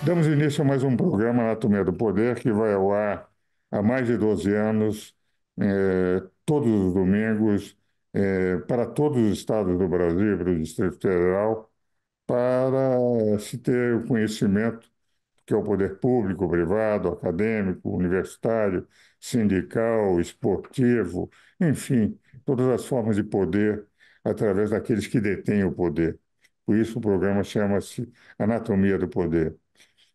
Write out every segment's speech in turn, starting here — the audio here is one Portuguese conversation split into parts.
Damos início a mais um programa Anatomia do Poder, que vai ao ar há mais de 12 anos, todos os domingos, para todos os estados do Brasil e para o Distrito Federal, para se ter o conhecimento que é o poder público, privado, acadêmico, universitário, sindical, esportivo, enfim, todas as formas de poder através daqueles que detêm o poder. Por isso o programa chama-se Anatomia do Poder.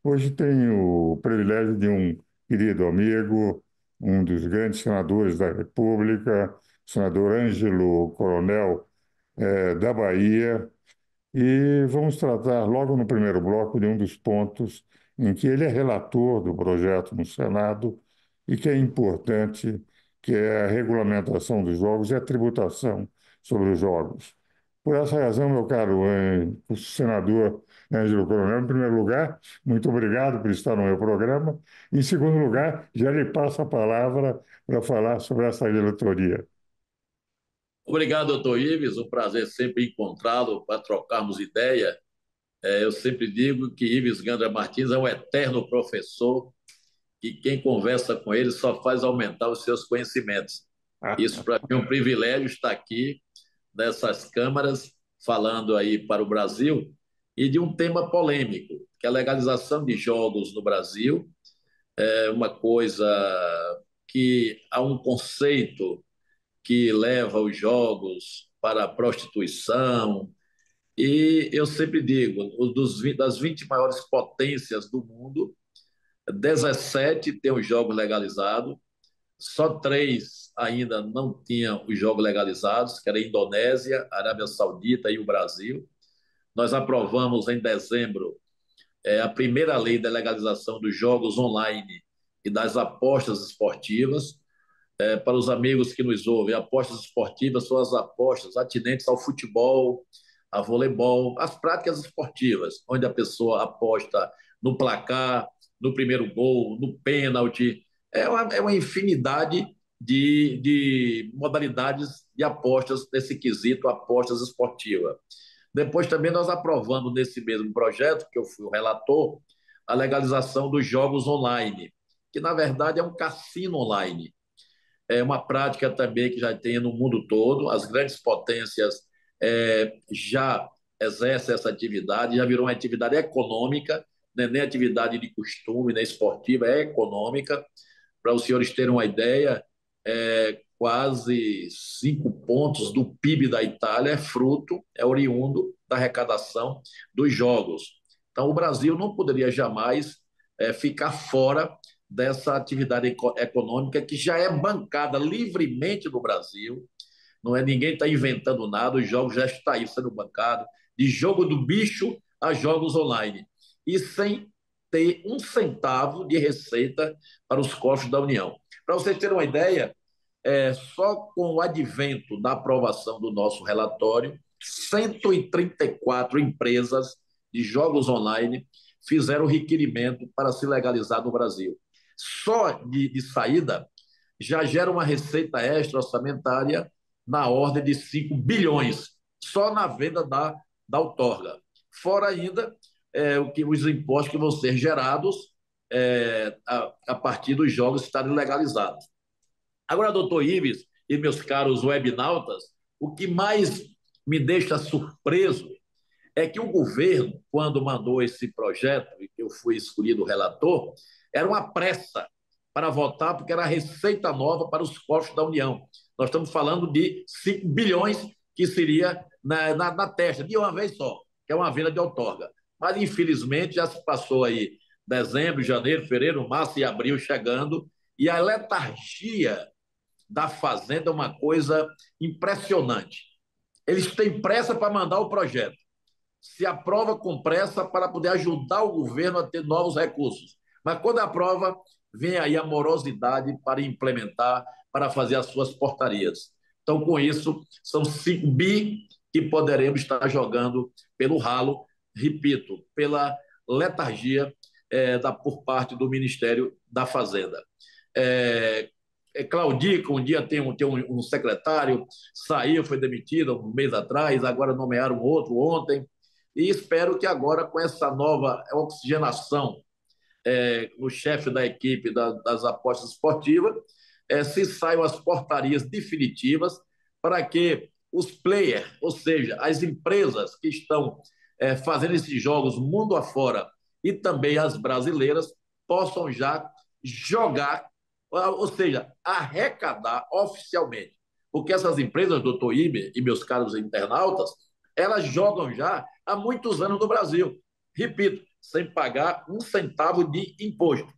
Hoje tenho o privilégio de um querido amigo, um dos grandes senadores da República, o senador Ângelo Coronel, da Bahia, e vamos tratar logo no primeiro bloco de um dos pontos em que ele é relator do projeto no Senado e que é importante, que é a regulamentação dos jogos e a tributação sobre os jogos. Por essa razão, meu caro o senador Ângelo Coronel, em primeiro lugar, muito obrigado por estar no meu programa. Em segundo lugar, já lhe passo a palavra para falar sobre essa diretoria. Obrigado, doutor Ives. Um prazer sempre encontrá-lo para trocarmos ideia. Eu sempre digo que Ives Gandra Martins é um eterno professor e quem conversa com ele só faz aumentar os seus conhecimentos. Isso para mim é um privilégio estar aqui nessas câmaras falando aí para o Brasil e de um tema polêmico, que é a legalização de jogos no Brasil. É uma coisa que há um conceito que leva os jogos para a prostituição. E eu sempre digo, das 20 maiores potências do mundo, 17 têm os jogos legalizados, só três ainda não tinham os jogos legalizados, que era a Indonésia, a Arábia Saudita e o Brasil. Nós aprovamos em dezembro a primeira lei da legalização dos jogos online e das apostas esportivas. Para os amigos que nos ouvem, apostas esportivas são as apostas atinentes ao futebol, a voleibol, as práticas esportivas, onde a pessoa aposta no placar, no primeiro gol, no pênalti. É uma infinidade de modalidades de apostas nesse quesito, apostas esportivas. Depois também nós aprovamos nesse mesmo projeto, que eu fui o relator, a legalização dos jogos online, que na verdade é um cassino online. É uma prática também que já tem no mundo todo. As grandes potências já exercem essa atividade, já virou uma atividade econômica, né? Nem atividade de costume, nem esportiva, é econômica. Para os senhores terem uma ideia, quase 5 pontos do PIB da Itália é oriundo da arrecadação dos jogos. Então, o Brasil não poderia jamais ficar fora dessa atividade econômica que já é bancada livremente no Brasil. Não é ninguém está inventando nada, os jogos já estão aí sendo bancados, de jogo do bicho a jogos online, e sem ter um centavo de receita para os cofres da União. Para vocês terem uma ideia, só com o advento da aprovação do nosso relatório, 134 empresas de jogos online fizeram requerimento para se legalizar no Brasil. Só de saída já gera uma receita extra orçamentária na ordem de 5 bilhões, só na venda da outorga. Fora ainda os impostos que vão ser gerados a partir dos jogos estarem legalizados. Agora, doutor Ives e meus caros webnautas, o que mais me deixa surpreso é que o governo, quando mandou esse projeto, e que eu fui escolhido relator, era uma pressa para votar, porque era a receita nova para os cofres da União. Nós estamos falando de 5 bilhões que seria na testa, de uma vez só, que é uma venda de outorga. Mas, infelizmente, já se passou aí dezembro, janeiro, fevereiro, março e abril chegando, e a letargia da Fazenda é uma coisa impressionante. Eles têm pressa para mandar o projeto, se aprova com pressa para poder ajudar o governo a ter novos recursos. Mas quando aprova, vem aí a morosidade para implementar, para fazer as suas portarias. Então, com isso, são 5 bi que poderemos estar jogando pelo ralo, repito, pela letargia por parte do Ministério da Fazenda. Claudica, um dia tem um secretário, saiu, foi demitido um mês atrás, agora nomearam outro ontem. e espero que agora, com essa nova oxigenação no chefe da equipe das apostas esportivas, se saiam as portarias definitivas para que os players, ou seja, as empresas que estão fazendo esses jogos mundo afora e também as brasileiras, possam já jogar, ou seja, arrecadar oficialmente. Porque essas empresas, doutor Iber e meus caros internautas, elas jogam já há muitos anos no Brasil. Repito, sem pagar um centavo de imposto.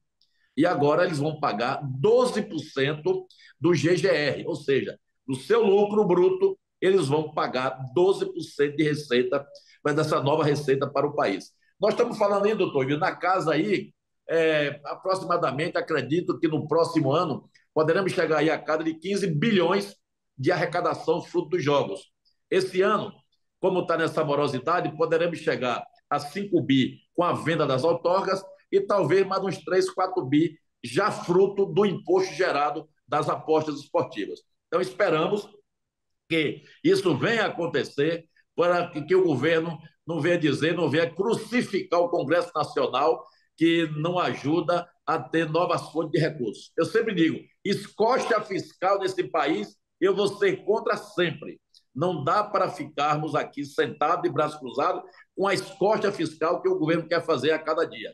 E agora eles vão pagar 12% do GGR, ou seja, do seu lucro bruto, eles vão pagar 12% de receita, mas dessa nova receita para o país. Nós estamos falando aí, doutor, na casa aí, aproximadamente, acredito que no próximo ano, poderemos chegar aí a cada de 15 bilhões de arrecadação fruto dos jogos. Esse ano, como está nessa morosidade, poderemos chegar a 5 bi com a venda das outorgas e talvez mais uns 3, 4 bi já fruto do imposto gerado das apostas esportivas. Então, esperamos que isso venha a acontecer para que o governo não venha dizer, não venha crucificar o Congresso Nacional, que não ajuda a ter novas fontes de recursos. Eu sempre digo, escocha fiscal nesse país, eu vou ser contra sempre. Não dá para ficarmos aqui sentados de braços cruzados com a escocha fiscal que o governo quer fazer a cada dia.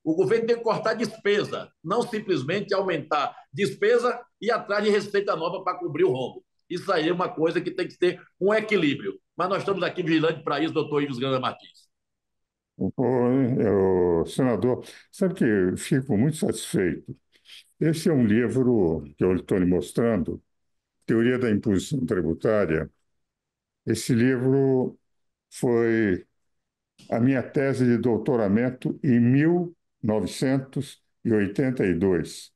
O governo tem que cortar despesa, não simplesmente aumentar despesa e ir atrás de receita nova para cobrir o rombo. Isso aí é uma coisa que tem que ter um equilíbrio. Mas nós estamos aqui vigilantes para isso, doutor Ives Gana Martins. Senador, sabe que eu fico muito satisfeito. Esse é um livro que eu estou lhe mostrando, Teoria da Imposição Tributária. Esse livro foi a minha tese de doutoramento em 1982.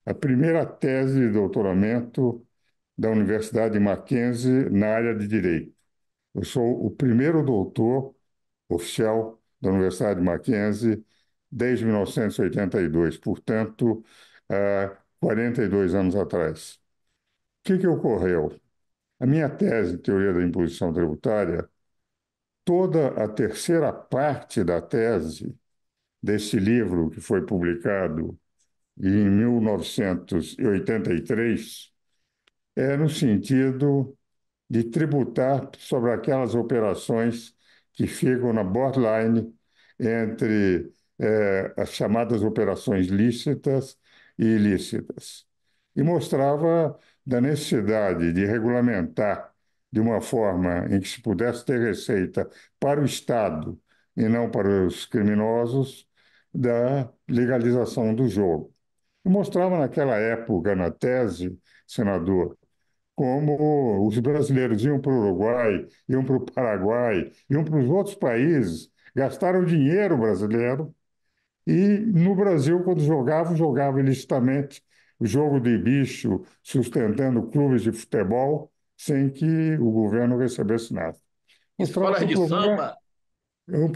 A primeira tese de doutoramento da Universidade Mackenzie na área de Direito. Eu sou o primeiro doutor oficial da Universidade Mackenzie desde 1982, portanto, há 42 anos atrás. O que ocorreu? A minha tese, Teoria da Imposição Tributária, toda a terceira parte da tese desse livro, que foi publicado em 1983, é no sentido de tributar sobre aquelas operações que ficam na borderline entre as chamadas operações lícitas e ilícitas. E mostrava da necessidade de regulamentar de uma forma em que se pudesse ter receita para o Estado e não para os criminosos da legalização do jogo. E mostrava naquela época, na tese, senador, como os brasileiros iam para o Uruguai, iam para o Paraguai, iam para os outros países, gastaram dinheiro brasileiro e no Brasil, quando jogavam, jogavam ilicitamente o jogo de bicho, sustentando clubes de futebol, sem que o governo recebesse nada. Mostrava que Escolas de samba. é um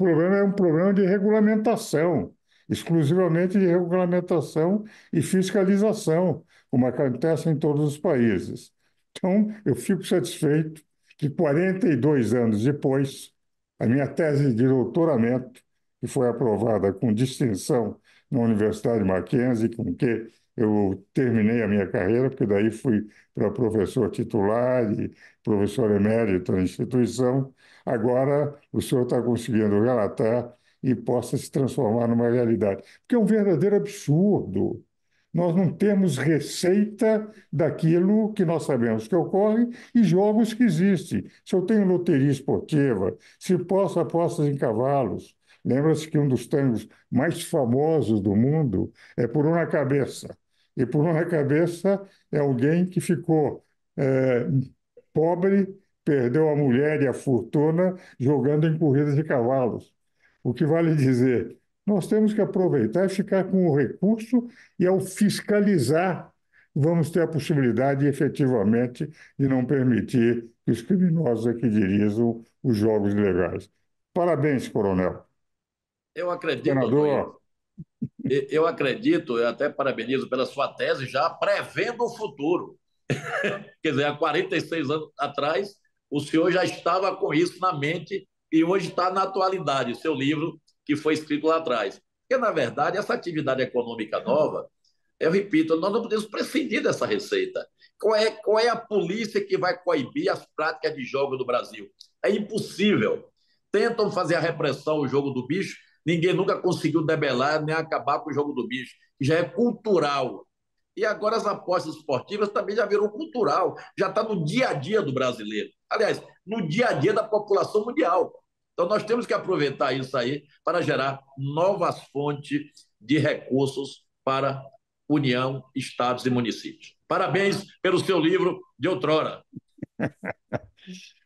problema de regulamentação, exclusivamente de regulamentação e fiscalização, como acontece em todos os países. Então, eu fico satisfeito que 42 anos depois, a minha tese de doutoramento, que foi aprovada com distinção na Universidade Mackenzie, com que eu terminei a minha carreira, porque daí fui para professor titular e professor emérito na instituição. Agora, o senhor está conseguindo relatar e possa se transformar numa realidade. Porque é um verdadeiro absurdo. Nós não temos receita daquilo que nós sabemos que ocorre e jogos que existem. Se eu tenho loteria esportiva, se posso apostas em cavalos, lembra-se que um dos tangos mais famosos do mundo é Por uma Cabeça. E Por uma Cabeça é alguém que ficou pobre, perdeu a mulher e a fortuna jogando em corridas de cavalos. O que vale dizer, nós temos que aproveitar e ficar com o recurso e, ao fiscalizar, vamos ter a possibilidade, efetivamente, de não permitir que os criminosos aqui dirijam os jogos ilegais. Parabéns, coronel. Eu acredito, doutor Ives. Senador, Eu acredito, eu até parabenizo pela sua tese, já prevendo o futuro. Quer dizer, há 46 anos atrás, o senhor já estava com isso na mente e hoje está na atualidade, o seu livro que foi escrito lá atrás. Porque, na verdade, essa atividade econômica nova, eu repito, nós não podemos prescindir dessa receita. Qual é a polícia que vai coibir as práticas de jogo no Brasil? É impossível. Tentam fazer a repressão, o jogo do bicho, ninguém nunca conseguiu debelar nem acabar com o jogo do bicho, que já é cultural. E agora as apostas esportivas também já virou cultural, já está no dia a dia do brasileiro. Aliás, no dia a dia da população mundial. Então nós temos que aproveitar isso aí para gerar novas fontes de recursos para União, estados e municípios. Parabéns pelo seu livro de outrora.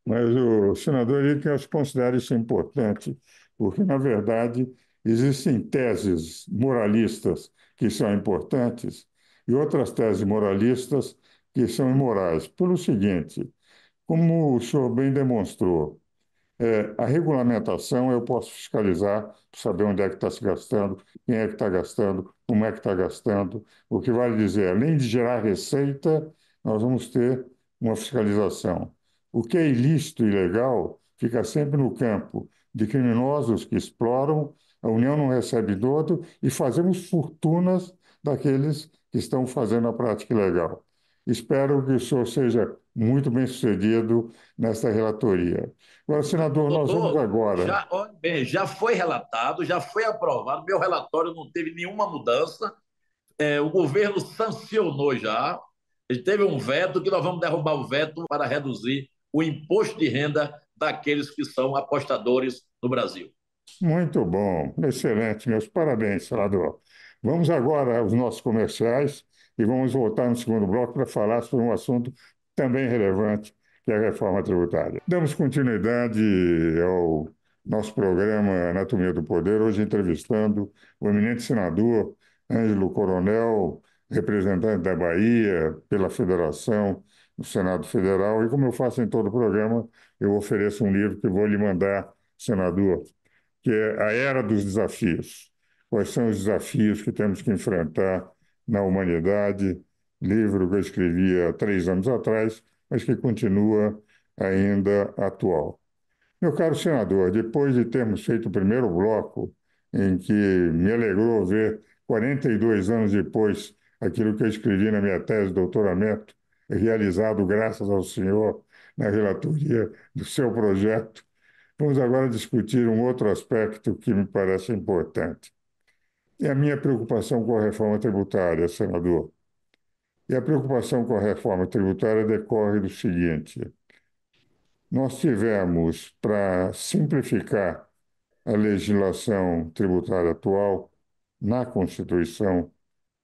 Mas o senador Ilker considera isso importante, porque, na verdade, existem teses moralistas que são importantes e outras teses moralistas que são imorais. Pelo seguinte, como o senhor bem demonstrou, a regulamentação eu posso fiscalizar para saber onde é que está se gastando, quem é que está gastando, como é que está gastando. O que vale dizer, além de gerar receita, nós vamos ter uma fiscalização. O que é ilícito e ilegal fica sempre no campo de criminosos que exploram, a União não recebe dodo e fazemos fortunas daqueles que estão fazendo a prática ilegal. Espero que o senhor seja muito bem-sucedido nesta relatoria. Agora, senador, nós vamos Doutor, agora. já foi relatado, já foi aprovado, meu relatório não teve nenhuma mudança, o governo sancionou já, ele teve um veto que nós vamos derrubar o veto para reduzir o imposto de renda daqueles que são apostadores no Brasil. Muito bom, excelente, meus parabéns, senador. Vamos agora aos nossos comerciais e vamos voltar no segundo bloco para falar sobre um assunto também relevante, que é a reforma tributária. Damos continuidade ao nosso programa Anatomia do Poder, hoje entrevistando o eminente senador Ângelo Coronel, representante da Bahia pela Federação do Senado Federal. E como eu faço em todo o programa, eu ofereço um livro que vou lhe mandar, senador, que é A Era dos Desafios. Quais são os desafios que temos que enfrentar na humanidade? Livro que eu escrevi há 3 anos atrás, mas que continua ainda atual. Meu caro senador, depois de termos feito o primeiro bloco, em que me alegrou ver, 42 anos depois, aquilo que eu escrevi na minha tese de doutoramento, realizado graças ao senhor na relatoria do seu projeto, vamos agora discutir um outro aspecto que me parece importante. É a minha preocupação com a reforma tributária, senador. E a preocupação com a reforma tributária decorre do seguinte: nós tivemos, para simplificar a legislação tributária atual, na Constituição,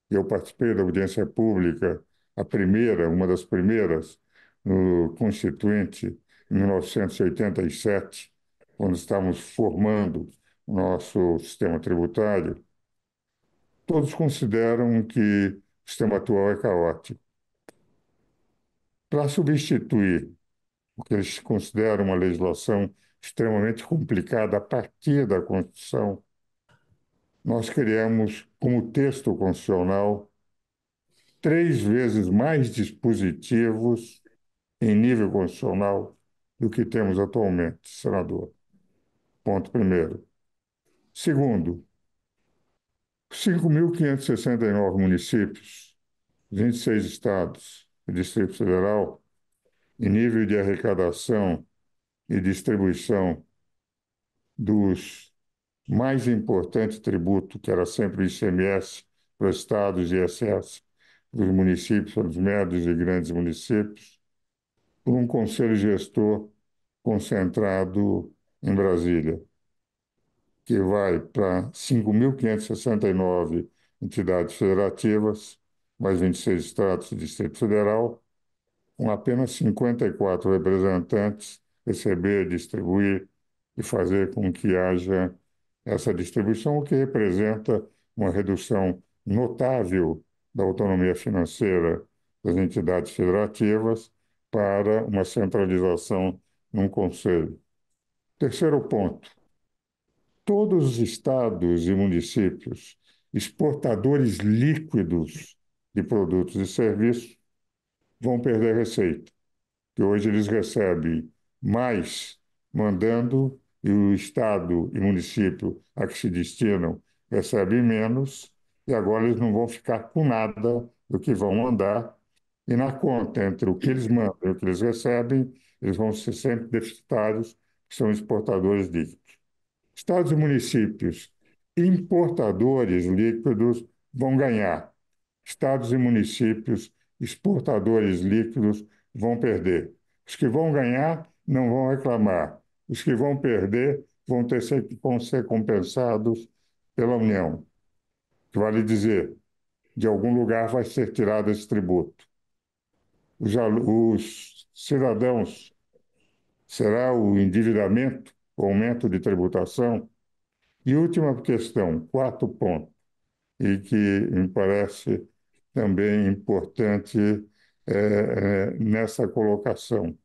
eu participei da audiência pública, a primeira, uma das primeiras, no Constituinte, em 1987, quando estávamos formando o nosso sistema tributário. Todos consideram que o sistema atual é caótico. Para substituir o que eles consideram uma legislação extremamente complicada a partir da Constituição, nós criamos, como texto constitucional, 3 vezes mais dispositivos em nível constitucional do que temos atualmente, senador. Ponto primeiro. Segundo, 5.569 municípios, 26 estados e Distrito Federal, em nível de arrecadação e distribuição dos mais importantes tributos, que era sempre o ICMS para os estados e ISS para os municípios, para os médios e grandes municípios, por um conselho gestor concentrado em Brasília, que vai para 5.569 entidades federativas, mais 26 estados e Distrito Federal, com apenas 54 representantes, receber, distribuir e fazer com que haja essa distribuição, o que representa uma redução notável da autonomia financeira das entidades federativas para uma centralização num conselho. Terceiro ponto: todos os estados e municípios exportadores líquidos de produtos e serviços vão perder receita, que hoje eles recebem mais mandando e o Estado e município a que se destinam recebem menos, e agora eles não vão ficar com nada do que vão mandar, e na conta entre o que eles mandam e o que eles recebem, eles vão ser sempre deficitários, que são exportadores líquidos. Estados e municípios importadores líquidos vão ganhar. Estados e municípios exportadores líquidos vão perder. Os que vão ganhar não vão reclamar. Os que vão perder vão ser compensados pela União. Vale dizer, de algum lugar vai ser tirado esse tributo. Os cidadãos, será o endividamento, o aumento de tributação? E última questão, quarto ponto, e que me parece também importante nessa colocação.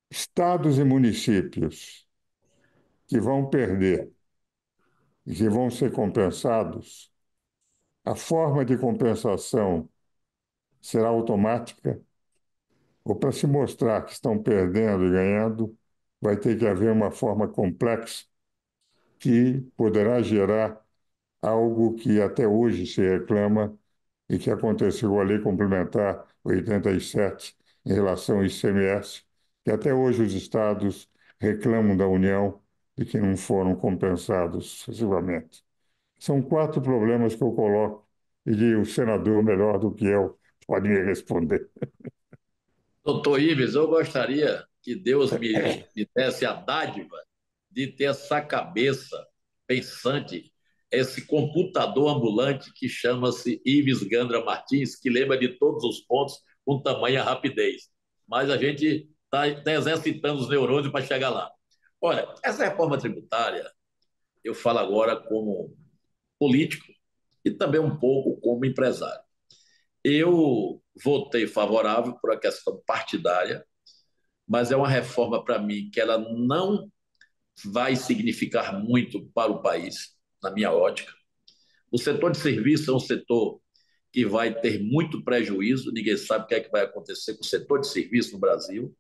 Estados e municípios que vão perder e que vão ser compensados, a forma de compensação será automática, ou para se mostrar que estão perdendo e ganhando, vai ter que haver uma forma complexa que poderá gerar algo que até hoje se reclama e que aconteceu com a Lei Complementar 87 em relação ao ICMS, que até hoje os estados reclamam da União de que não foram compensados sucessivamente. São quatro problemas que eu coloco e que o senador, melhor do que eu, pode me responder. Doutor Ives, eu gostaria que Deus me desse a dádiva de ter essa cabeça pensante, esse computador ambulante que chama-se Ives Gandra Martins, que lembra de todos os pontos com tamanha rapidez. Mas a gente está exercitando os neurônios para chegar lá. Olha, essa reforma tributária, eu falo agora como político e também um pouco como empresário. Eu votei favorável por a questão partidária, mas é uma reforma para mim que ela não vai significar muito para o país, na minha ótica. O setor de serviço é um setor que vai ter muito prejuízo, ninguém sabe o que é que vai acontecer com o setor de serviço no Brasil.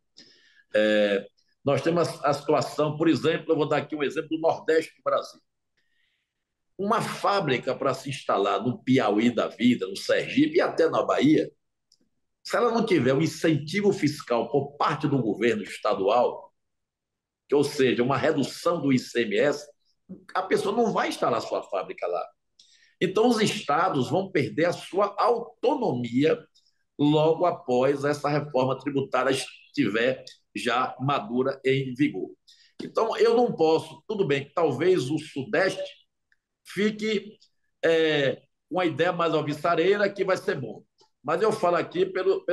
Nós temos a situação, por exemplo, eu vou dar aqui um exemplo do Nordeste do Brasil. Uma fábrica para se instalar no Piauí da vida, no Sergipe e até na Bahia, se ela não tiver um incentivo fiscal por parte do governo estadual, que, ou seja, uma redução do ICMS, a pessoa não vai instalar sua fábrica lá. Então, os estados vão perder a sua autonomia logo após essa reforma tributária estiver já madura em vigor. Então, eu não posso, tudo bem, talvez o Sudeste fique uma ideia mais alvissareira que vai ser bom. Mas eu falo aqui pelo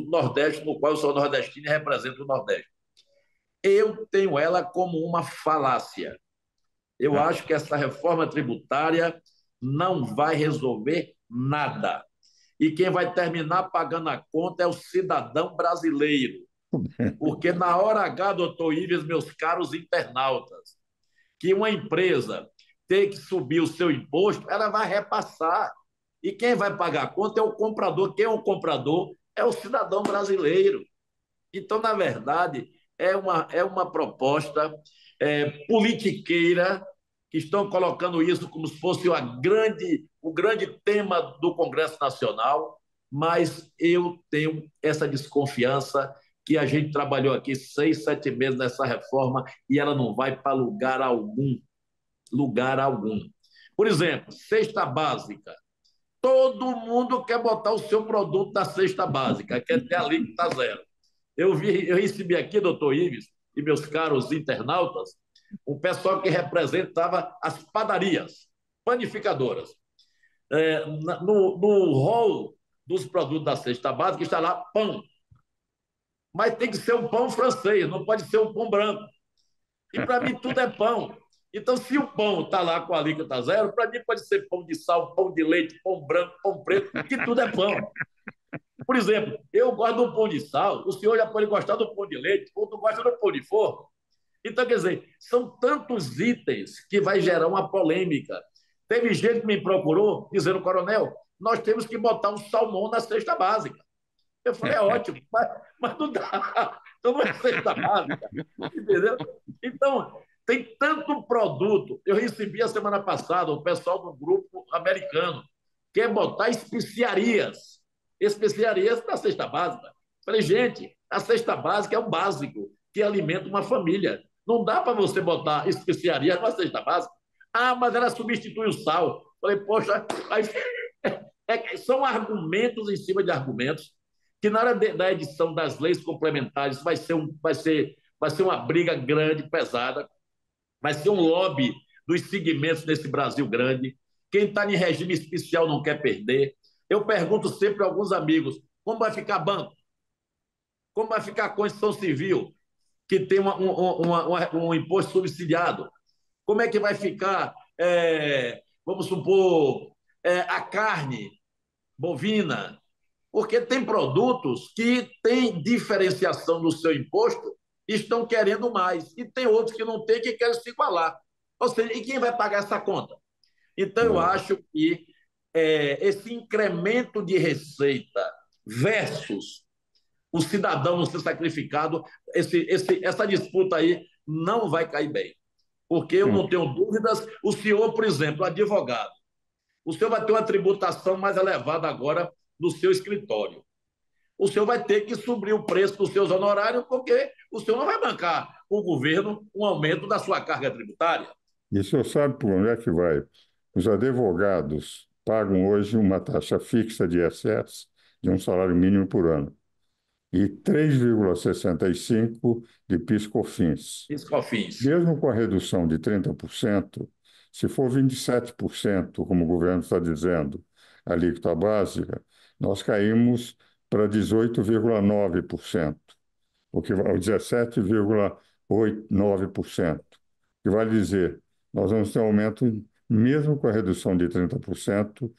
Nordeste, no qual eu sou nordestino e represento o Nordeste. Eu tenho ela como uma falácia. Eu acho que essa reforma tributária não vai resolver nada. E quem vai terminar pagando a conta é o cidadão brasileiro. Porque na hora H, doutor Ives, meus caros internautas, que uma empresa tem que subir o seu imposto, ela vai repassar. E quem vai pagar a conta é o comprador. Quem é o comprador? É o cidadão brasileiro. Então, na verdade, é uma proposta politiqueira que estão colocando isso como se fosse o grande tema do Congresso Nacional, mas eu tenho essa desconfiança que a gente trabalhou aqui 6, 7 meses nessa reforma e ela não vai para lugar algum, lugar algum. Por exemplo, cesta básica. Todo mundo quer botar o seu produto na cesta básica, quer ter a alíquota zero. Eu recebi aqui, doutor Ives, e meus caros internautas, um pessoal que representava as padarias, panificadoras. No rol dos produtos da cesta básica está lá pão. Mas tem que ser um pão francês, não pode ser um pão branco. E para mim tudo é pão. Então, se o pão está lá com a alíquota zero, para mim pode ser pão de sal, pão de leite, pão branco, pão preto, que tudo é pão. Por exemplo, eu gosto do pão de sal, o senhor já pode gostar do pão de leite, ou tu gosta do pão de forno. Então, quer dizer, são tantos itens que vai gerar uma polêmica. Teve gente que me procurou dizendo, coronel, nós temos que botar um salmão na cesta básica. Eu falei, é ótimo, mas não dá. Então não é cesta básica, entendeu? Então, tem tanto produto. Eu recebi a semana passada o pessoal do grupo americano quer botar especiarias na cesta básica. Falei, gente, a cesta básica é o básico que alimenta uma família. Não dá para você botar especiarias na cesta básica. Ah, mas ela substitui o sal. Falei, poxa, aí, são argumentos em cima de argumentos que na hora da edição das leis complementares vai ser uma briga grande, pesada, vai ser um lobby dos segmentos nesse Brasil grande. Quem está em regime especial não quer perder. Eu pergunto sempre a alguns amigos, como vai ficar banco? Como vai ficar a construção civil, que tem um imposto subsidiado? Como é que vai ficar, vamos supor, a carne bovina? Porque tem produtos que têm diferenciação no seu imposto e estão querendo mais. E tem outros que não têm, que querem se igualar. Ou seja, e quem vai pagar essa conta? Então, eu acho que esse incremento de receita versus o cidadão não ser sacrificado, essa disputa aí não vai cair bem. Porque eu não tenho dúvidas, o senhor, por exemplo, advogado, o senhor vai ter uma tributação mais elevada agora no seu escritório. O senhor vai ter que subir o preço dos seus honorários, porque o senhor não vai bancar o governo um aumento da sua carga tributária. E o senhor sabe por onde é que vai? Os advogados pagam hoje uma taxa fixa de ISS de um salário mínimo por ano e 3,65 de PIS/COFINS. PIS/COFINS. Mesmo com a redução de 30%, se for 27%, como o governo está dizendo, a alíquota básica, nós caímos para 18,9%, o que vai 17,89%, que vale dizer, nós vamos ter um aumento, mesmo com a redução de 30%,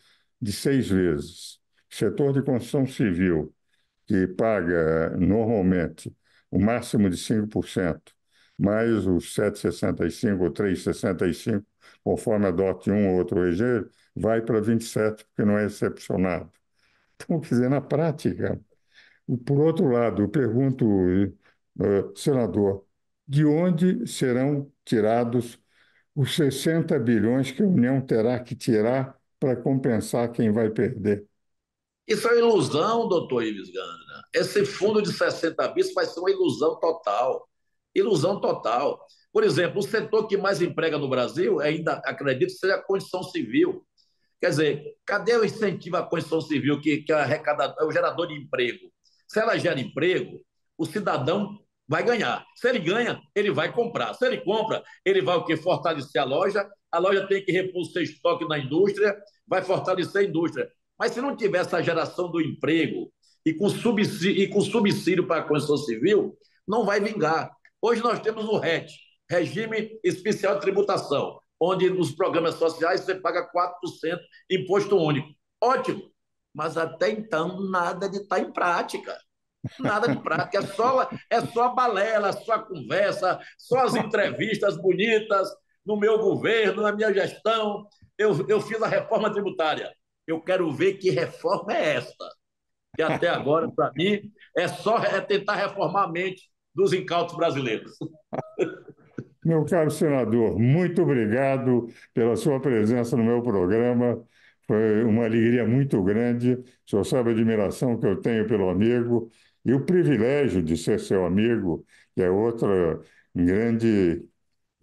de 6 vezes. Setor de construção civil, que paga normalmente o máximo de 5%, mais os 7,65 ou 3,65, conforme adote um ou outro regime, vai para 27%, porque não é excepcionado. Então, quer dizer, na prática, por outro lado, eu pergunto, senador, de onde serão tirados os 60 bilhões que a União terá que tirar para compensar quem vai perder? Isso é ilusão, doutor Ives Gandra. Esse fundo de 60 bis vai ser uma ilusão total. Ilusão total. Por exemplo, o setor que mais emprega no Brasil, ainda acredito, seja a construção civil. Quer dizer, cadê o incentivo à construção civil, que é o gerador de emprego? Se ela gera emprego, o cidadão vai ganhar. Se ele ganha, ele vai comprar. Se ele compra, ele vai o quê? Fortalecer a loja tem que repor seu estoque na indústria, vai fortalecer a indústria. Mas se não tiver essa geração do emprego e com subsídio para a construção civil, não vai vingar. Hoje nós temos o RET, Regime Especial de Tributação, onde nos programas sociais você paga 4% imposto único. Ótimo, mas até então nada de estar em prática. Nada de prática, é só a balela, só a conversa, só as entrevistas bonitas no meu governo, na minha gestão. Eu fiz a reforma tributária. Eu quero ver que reforma é esta. Que até agora, para mim, é tentar reformar a mente dos incautos brasileiros. Meu caro senador, muito obrigado pela sua presença no meu programa. Foi uma alegria muito grande. O senhor sabe a admiração que eu tenho pelo amigo e o privilégio de ser seu amigo, que é outra grande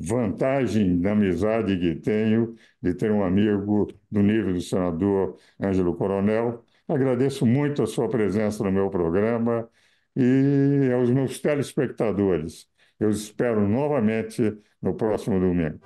vantagem da amizade que tenho de ter um amigo do nível do senador Ângelo Coronel. Agradeço muito a sua presença no meu programa e aos meus telespectadores. Eu espero novamente no próximo domingo.